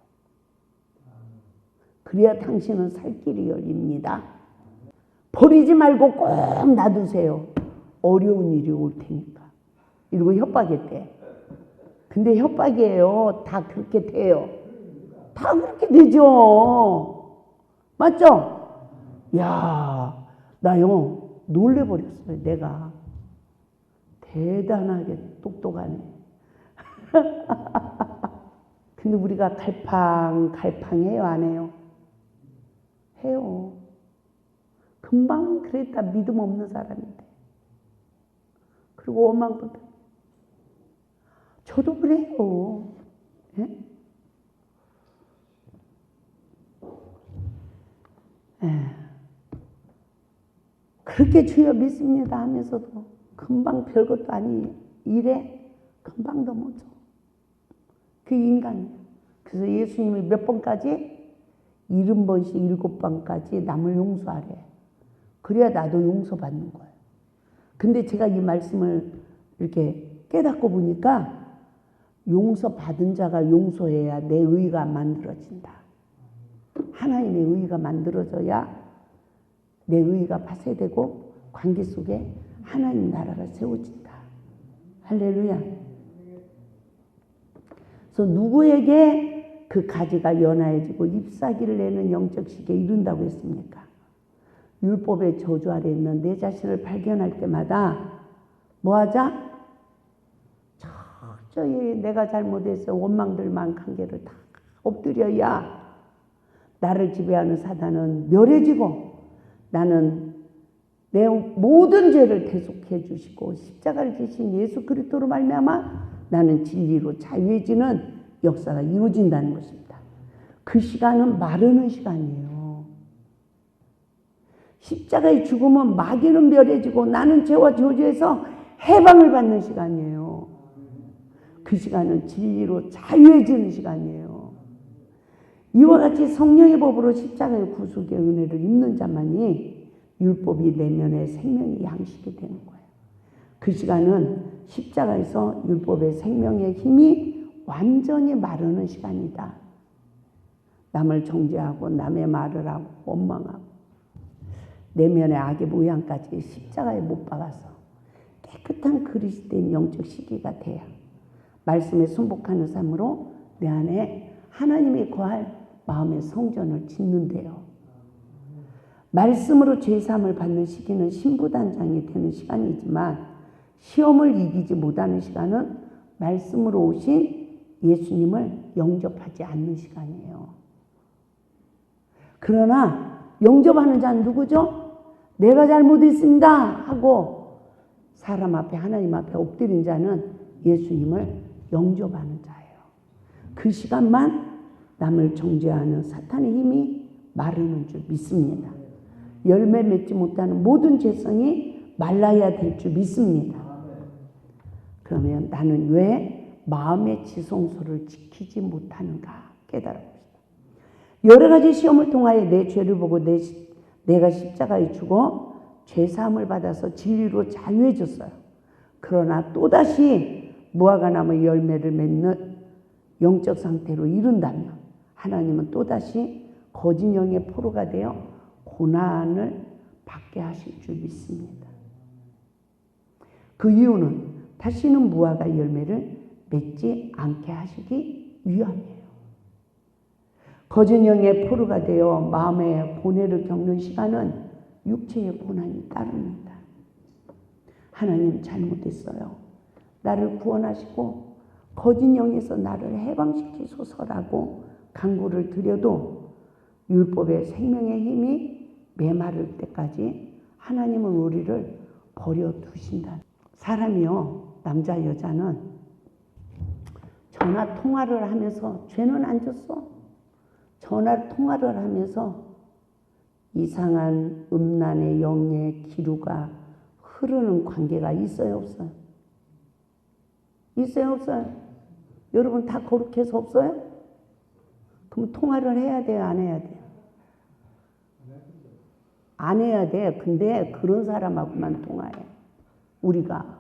그래야 당신은 살 길이 열립니다. 버리지 말고 꼭 놔두세요. 어려운 일이 올 테니까. 이러고 협박했대. 근데 협박이에요. 다 그렇게 돼요. 다 그렇게 되죠. 맞죠? 야, 나요 놀래버렸어요. 내가 대단하게 똑똑하네. 근데 우리가 갈팡해요, 안 해요? 해요. 금방 그랬다 믿음 없는 사람인데. 그리고 원망부터. 저도 그래요. 예? 그렇게 주여 믿습니다 하면서도 금방 별것도 아니에요. 일에 금방 넘어져. 그 인간이에요. 그래서 예수님이 몇 번까지? 70번씩 7번까지 남을 용서하래. 그래야 나도 용서받는 거예요. 근데 제가 이 말씀을 이렇게 깨닫고 보니까 용서받은 자가 용서해야 내 의가 만들어진다. 하나님의 의가 만들어져야 내 의가 파쇄되고 관계 속에 하나님 나라가 세워진다. 할렐루야. 그래서 누구에게 그 가지가 연하여지고 잎사귀를 내는 영적 시기에 이른다고 했습니까? 율법의 저주 아래 있는 내 자신을 발견할 때마다 뭐하자? 철저히 내가 잘못해서 원망들만 관계를 다 엎드려야 나를 지배하는 사단은 멸해지고 나는 내 모든 죄를 대속해 주시고 십자가를 지신 예수 그리스도로 말미암아 나는 진리로 자유해지는 역사가 이루어진다는 것입니다. 그 시간은 마르는 시간이에요. 십자가의 죽음은 마귀는 멸해지고 나는 죄와 저주에서 해방을 받는 시간이에요. 그 시간은 진리로 자유해지는 시간이에요. 이와 같이 성령의 법으로 십자가의 구속의 은혜를 입는 자만이 율법이 내면의 생명의 양식이 되는 거예요. 그 시간은 십자가에서 율법의 생명의 힘이 완전히 마르는 시간이다. 남을 정죄하고 남의 말을 하고 원망하고 내면의 악의 모양까지 십자가에 못 박아서 깨끗한 그리스도인 영적 시기가 돼야 말씀에 순복하는 삶으로 내 안에 하나님이 거할 마음의 성전을 짓는데요. 말씀으로 죄사함을 받는 시기는 신부단장이 되는 시간이지만 시험을 이기지 못하는 시간은 말씀으로 오신 예수님을 영접하지 않는 시간이에요. 그러나 영접하는 자는 누구죠? 내가 잘못했습니다 하고 사람 앞에 하나님 앞에 엎드린 자는 예수님을 영접하는 자예요. 그 시간만 남을 정죄하는 사탄의 힘이 마르는 줄 믿습니다. 열매 맺지 못하는 모든 죄성이 말라야 될 줄 믿습니다. 그러면 나는 왜 마음의 지성소를 지키지 못하는가 깨달아 봅시다. 여러 가지 시험을 통하여 내 죄를 보고 내가 십자가에 죽어 죄사함을 받아서 진리로 자유해졌어요. 그러나 또다시 무화과 나무 열매를 맺는 영적 상태로 이른다면 하나님은 또다시 거짓 영의 포로가 되어 고난을 받게 하실 줄 믿습니다. 그 이유는 다시는 무화과 열매를 맺지 않게 하시기 위함이에요. 거짓 영의 포로가 되어 마음의 고뇌를 겪는 시간은 육체의 고난이 따릅니다. 하나님 잘못했어요. 나를 구원하시고 거짓 영에서 나를 해방시키소서라고 간구를 드려도 율법의 생명의 힘이 메마를 때까지 하나님은 우리를 버려두신다. 사람이요, 남자 여자는 전화 통화를 하면서 죄는 안 졌어. 전화 통화를 하면서 이상한 음란의 영의 기류가 흐르는 관계가 있어요, 없어요? 있어요, 없어요? 여러분 다 거룩해서 없어요? 그럼 통화를 해야 돼요, 안 해야 돼요? 안 해야 돼. 근데 그런 사람하고만 통화해. 우리가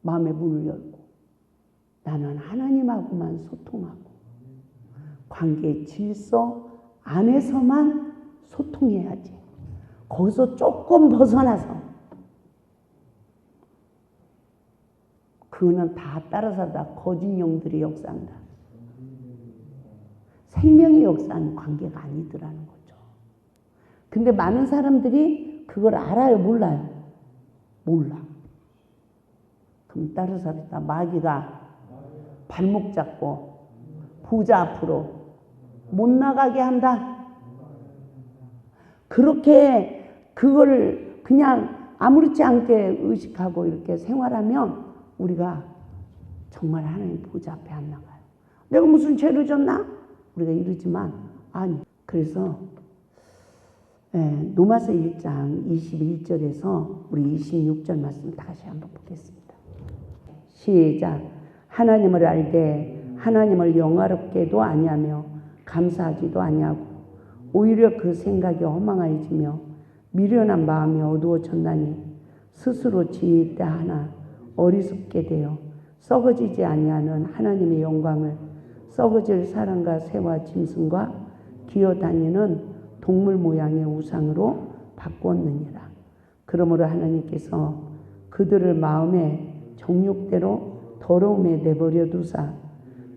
마음의 문을 열고 나는 하나님하고만 소통하고 관계 질서 안에서만 소통해야지. 거기서 조금 벗어나서 그거는 다 따라서 다 거짓 영들이 역사한다. 생명이 역사하는 관계가 아니더라는 거죠. 근데 많은 사람들이 그걸 알아요, 몰라요? 몰라. 그럼 따라서 다 마귀가 발목 잡고 부자 앞으로 못 나가게 한다. 그렇게 그걸 그냥 아무렇지 않게 의식하고 이렇게 생활하면 우리가 정말 하나님 보좌 앞에 안 나가요. 내가 무슨 죄를 졌나? 우리가 이러지만 아니. 그래서 로마서 1장 21절에서 우리 26절 말씀 다시 한번 보겠습니다. 시작. 하나님을 알되 하나님을 영화롭게도 아니하며 감사하지도 아니하고 오히려 그 생각이 허망해지며 미련한 마음이 어두워졌나니 스스로 지혜있다 하나 어리석게 되어 썩어지지 아니하는 하나님의 영광을 썩어질 사람과 새와 짐승과 기어다니는 동물 모양의 우상으로 바꾸었느니라. 그러므로 하나님께서 그들을 마음의 정욕대로 더러움에 내버려 두사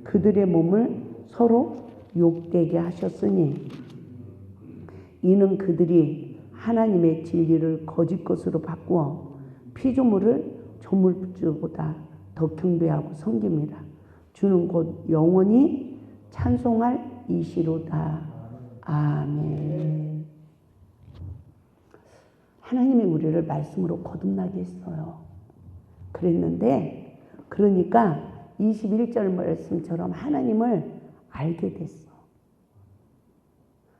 그들의 몸을 서로 욕되게 하셨으니 이는 그들이 하나님의 진리를 거짓 것으로 바꾸어 피조물을 조물주보다 더 경배하고 섬깁니다. 주는 곧 영원히 찬송할 이시로다. 아멘. 하나님이 우리를 말씀으로 거듭나게 했어요. 그랬는데 그러니까 21절 말씀처럼 하나님을 알게 됐어.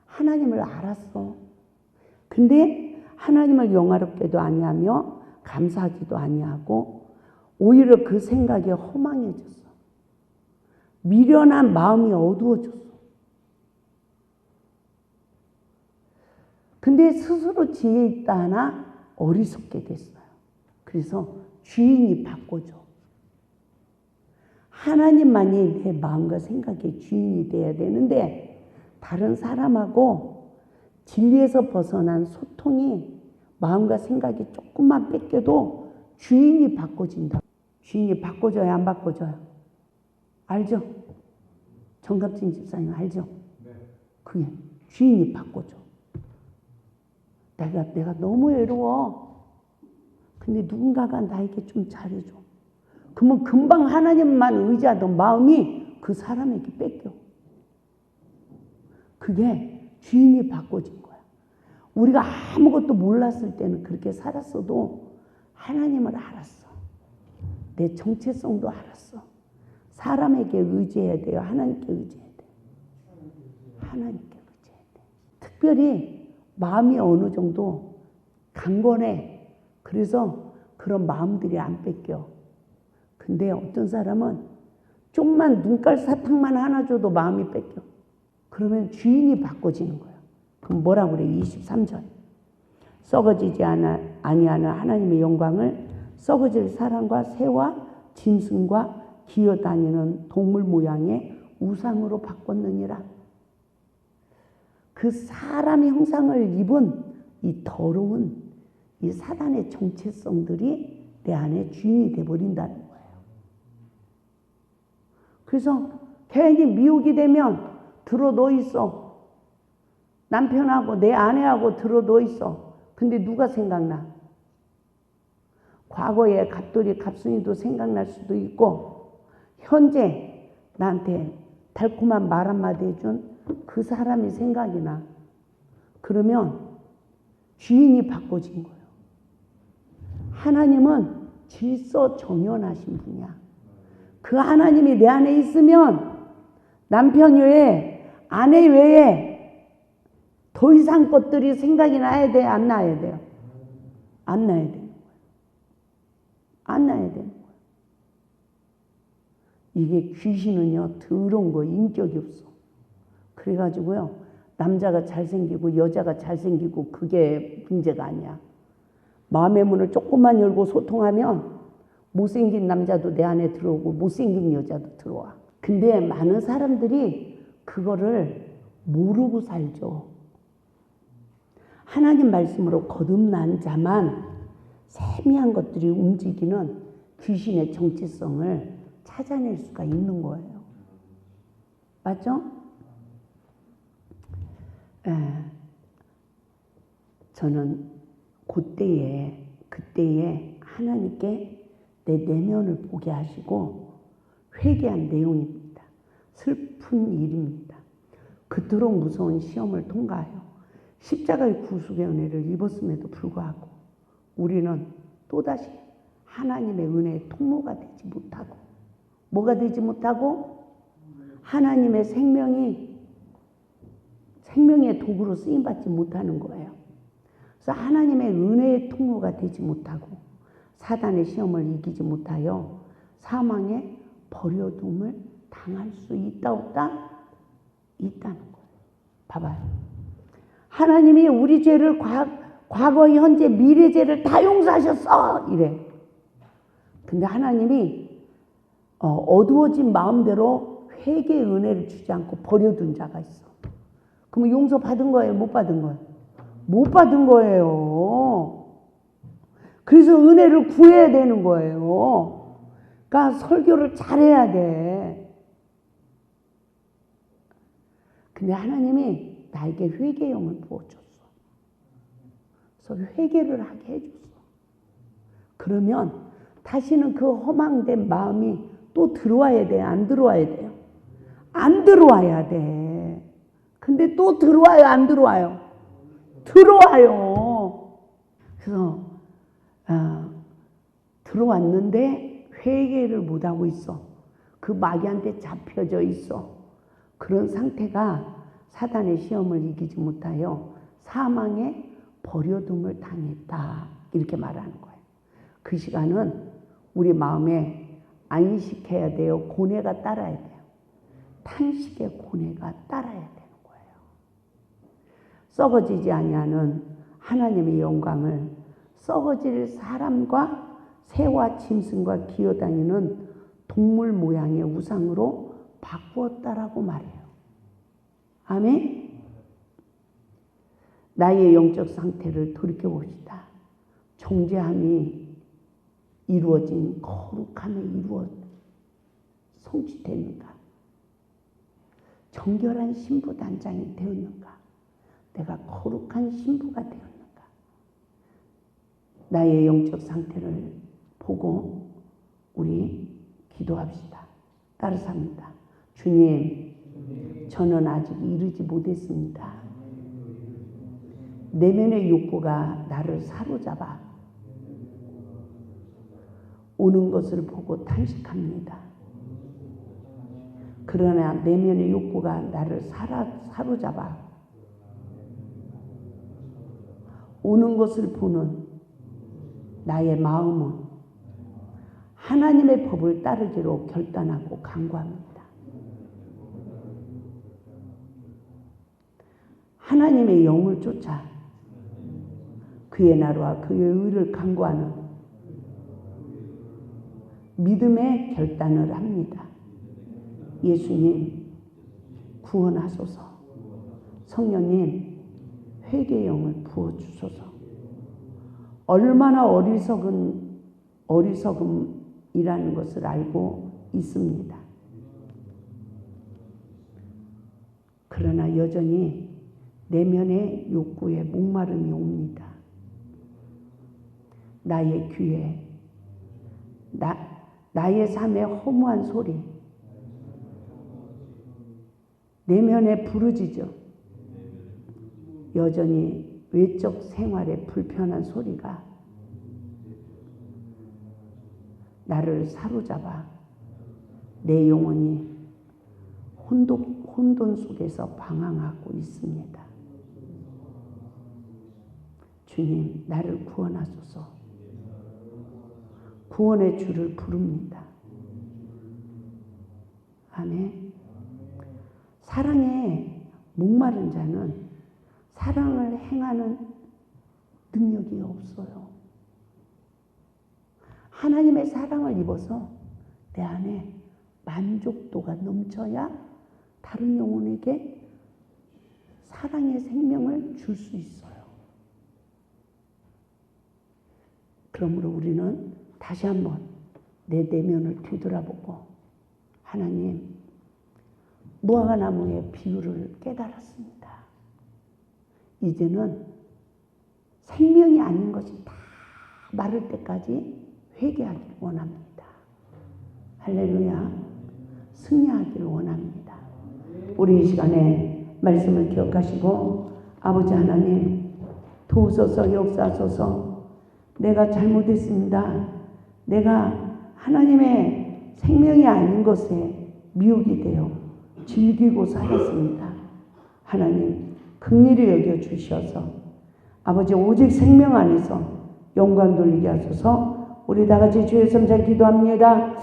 하나님을 알았어. 근데 하나님을 영화롭게도 아니하며 감사하지도 아니하고 오히려 그 생각에 허망해졌어. 미련한 마음이 어두워졌어. 근데 스스로 지혜 있다 하나 어리석게 됐어요. 그래서 주인이 바꿔줘. 하나님만이 내 마음과 생각의 주인이 돼야 되는데 다른 사람하고 진리에서 벗어난 소통이 마음과 생각이 조금만 뺏겨도 주인이 바꿔진다. 주인이 바꿔줘야 안 바꿔줘요? 알죠? 정갑진 집사님 알죠? 그게 주인이 바꿔줘. 내가 너무 외로워. 근데 누군가가 나에게 좀 잘해줘. 그러면 금방 하나님만 의지하던 마음이 그 사람에게 뺏겨. 그게 주인이 바꿔진 거야. 우리가 아무것도 몰랐을 때는 그렇게 살았어도 하나님을 알았어. 내 정체성도 알았어. 사람에게 의지해야 돼요? 하나님께 의지해야 돼요? 하나님께 의지해야 돼요. 특별히 마음이 어느 정도 강건해. 그래서 그런 마음들이 안 뺏겨. 근데 어떤 사람은 좀만 눈깔 사탕만 하나 줘도 마음이 뺏겨. 그러면 주인이 바꿔지는 거야. 그럼 뭐라고 그래? 23절. 썩어지지 아니하는 하나님의 영광을 썩어질 사람과 새와 짐승과 기어다니는 동물 모양의 우상으로 바꿨느니라. 그 사람의 형상을 입은 이 더러운 이 사단의 정체성들이 내 안에 주인이 돼버린다는 거예요. 그래서 괜히 미혹이 되면 들어 누워 있어. 남편하고 내 아내하고 들어 누워 있어. 근데 누가 생각나? 과거의 갑돌이 갑순이도 생각날 수도 있고 현재 나한테 달콤한 말 한마디 해준 그 사람이 생각이 나. 그러면 주인이 바꿔진 거예요. 하나님은 질서정연하신 분이야. 그 하나님이 내 안에 있으면 남편 외에 아내 외에 더 이상 것들이 생각이 나야 돼? 안 나야 돼요? 안 나야 되는 거예요. 안 나야 되는 거예요. 이게 귀신은요 더러운 거 인격이 없어. 그래가지고요 남자가 잘생기고 여자가 잘생기고 그게 문제가 아니야. 마음의 문을 조금만 열고 소통하면 못생긴 남자도 내 안에 들어오고 못생긴 여자도 들어와. 근데 많은 사람들이 그거를 모르고 살죠. 하나님 말씀으로 거듭난 자만 세미한 것들이 움직이는 귀신의 정체성을 찾아낼 수가 있는 거예요. 맞죠? 저는 그때에 하나님께 내 내면을 보게 하시고 회개한 내용입니다. 슬픈 일입니다. 그토록 무서운 시험을 통과하여 십자가의 구속의 은혜를 입었음에도 불구하고 우리는 또다시 하나님의 은혜의 통로가 되지 못하고 뭐가 되지 못하고 하나님의 생명의 도구로 쓰임받지 못하는 거예요. 그래서 하나님의 은혜의 통로가 되지 못하고 사단의 시험을 이기지 못하여 사망의 버려둠을 당할 수 있다 없다? 있다는 거예요. 봐봐요. 하나님이 우리 죄를 과거, 현재, 미래 죄를 다 용서하셨어 이래. 근데 하나님이 어두워진 마음대로 회개의 은혜를 주지 않고 버려둔 자가 있어. 그러면 용서 받은 거예요? 못 받은 거예요? 못 받은 거예요. 그래서 은혜를 구해야 되는 거예요. 그러니까 설교를 잘해야 돼. 근데 하나님이 나에게 회개의 영을 부어줬어. 그래서 회개를 하게 해줬어. 그러면 다시는 그 허망된 마음이 또 들어와야 돼? 안 들어와야 돼요? 안 들어와야 돼. 근데 또 들어와요? 안 들어와요? 들어와요. 그래서 들어왔는데 회개를 못하고 있어. 그 마귀한테 잡혀져 있어. 그런 상태가 사단의 시험을 이기지 못하여 사망에 버려둠을 당했다. 이렇게 말하는 거예요. 그 시간은 우리 마음에 안식해야 돼요? 고뇌가 따라야 돼요? 탄식의 고뇌가 따라야 되는 거예요. 썩어지지 아니하는 하나님의 영광을 썩어질 사람과 새와 짐승과 기어다니는 동물 모양의 우상으로 바꾸었다라고 말해요. 아멘? 나의 영적 상태를 돌이켜봅시다. 정죄함이 이루어진 거룩함에 성취됐는가? 정결한 신부 단장이 되었는가? 내가 거룩한 신부가 되었는가? 나의 영적 상태를 보고 우리 기도합시다. 따라서 합니다. 주님, 저는 아직 이르지 못했습니다. 내면의 욕구가 나를 사로잡아 오는 것을 보고 탄식합니다. 그러나 내면의 욕구가 나를 사로잡아 오는 것을 보는 나의 마음은 하나님의 법을 따르기로 결단하고 간구합니다. 하나님의 영을 쫓아 그의 나라와 그의 의를 간구하는 믿음의 결단을 합니다. 예수님, 구원하소서. 성령님, 회개의 영을 부어주소서. 얼마나 어리석음이라는 것을 알고 있습니다. 그러나 여전히 내면의 욕구에 목마름이 옵니다. 나의 귀에 나의 삶의 허무한 소리, 내면에 부르짖어 여전히 외적 생활의 불편한 소리가 나를 사로잡아 내 영혼이 혼돈 속에서 방황하고 있습니다. 주님, 나를 구원하소서. 구원의 주를 부릅니다. 아멘. 사랑에 목마른 자는 사랑을 행하는 능력이 없어요. 하나님의 사랑을 입어서 내 안에 만족도가 넘쳐야 다른 영혼에게 사랑의 생명을 줄 수 있어요. 그러므로 우리는 다시 한번 내 내면을 뒤돌아보고 하나님, 무화과나무의 비유를 깨달았습니다. 이제는 생명이 아닌 것이 다 마를 때까지 회개하길 원합니다. 할렐루야. 승리하길 원합니다. 우리 이 시간에 말씀을 기억하시고 아버지 하나님, 도우소서, 역사하소서. 내가 잘못했습니다. 내가 하나님의 생명이 아닌 것에 미혹이 되어 즐기고 살았습니다. 하나님, 긍휼히 여겨 주셔서 아버지 오직 생명 안에서 영광 돌리게 하소서. 우리 다 같이 주의 성자 기도합니다.